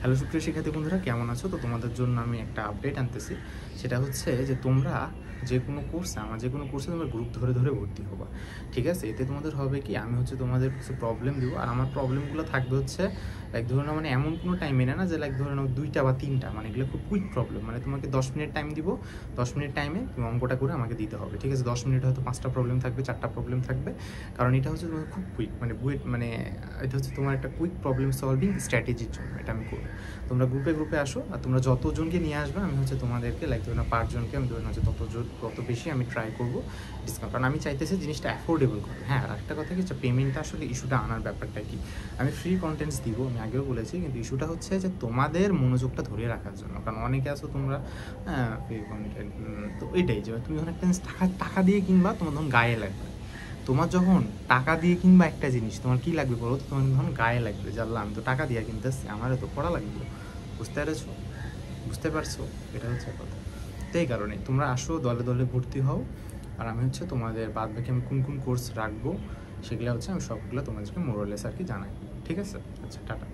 Hello সুপ্রিয় শিক্ষার্থী বন্ধুরা, কেমন আছো? তো তোমাদের জন্য আমি একটা আপডেট আনতেছি। সেটা হচ্ছে যে তোমরা যে কোনো কোর্সে তোমরা গ্রুপ ধরে ধরে ভর্তি হবা, ঠিক আছে? এতে তোমাদের হবে কি, আমি হচ্ছে তোমাদের কিছু প্রবলেম দিব, আর আমার প্রবলেমগুলো থাকবে হচ্ছে লাইক ধরে নাও, মানে এমন কোনো টাইমে না যে লাইক ধরে নাও 2টা বা 3টা, মানে এগুলো খুব কুইক প্রবলেম। মানে তোমাকে 10 মিনিট টাইম দিব, 10 মিনিট টাইমে তুমি অঙ্কটা করে আমাকে দিতে হবে, ঠিক আছে? 10 মিনিট হয়তো 5টা প্রবলেম থাকবে, 4টা প্রবলেম থাকবে, কারণ এটা হচ্ছে তোমার খুব কুইক, মানে মানে এটা হচ্ছে তোমার একটা কুইক প্রবলেম সলভিং স্ট্র্যাটেজির জন্য এটা আমি করবো। তোমরা গ্রুপে গ্রুপে আসো, আর তোমরা যতজনকে নিয়ে আসবে আমি হচ্ছে তোমাদেরকে লাইক ধরে না 5 জনকে আমি ধরে না হচ্ছে তত বেশি আমি ট্রাই করবো ডিসকাউন্ট, কারণ আমি চাইতেছি জিনিসটা অ্যাফোর্ডেবল করে। হ্যাঁ, আর একটা কথা কি, পেমেন্টটা আসলে ইস্যুটা আনার ব্যাপারটা কি, আমি ফ্রি কন্টেন্টস দিব, আমি আগেও বলেছি, কিন্তু ইস্যুটা হচ্ছে যে তোমাদের মনোযোগটা ধরে রাখার জন্য। কারণ অনেকে আছো তোমরা ফ্রি কন্টেন্ট, তো এটাই যে তুমি যখন একটা টাকা টাকা দিয়ে কিনবা, তোমার তখন গায়ে লাগবে। তোমার যখন টাকা দিয়ে কিনবা একটা জিনিস, তোমার কি লাগবে বলো তো? তোমার তখন গায়ে লাগবে, জানলা আমি তো টাকা দিয়ে কিনতেছি, আমারও তো পড়া লাগবে। বুঝতে পেরেছো? বুঝতে পারছো? এটা হচ্ছে কথা। তো এই কারণে তোমরা আসো, দলে দলে ভর্তি হও, আর আমি হচ্ছে তোমাদের বাদ বাকি আমি কোন কোন কোর্স রাখবো সেগুলো হচ্ছে আমি সবগুলো তোমাদেরকে মোরালেস আর কি জানাই। ঠিক আছে? আচ্ছা, টাটা।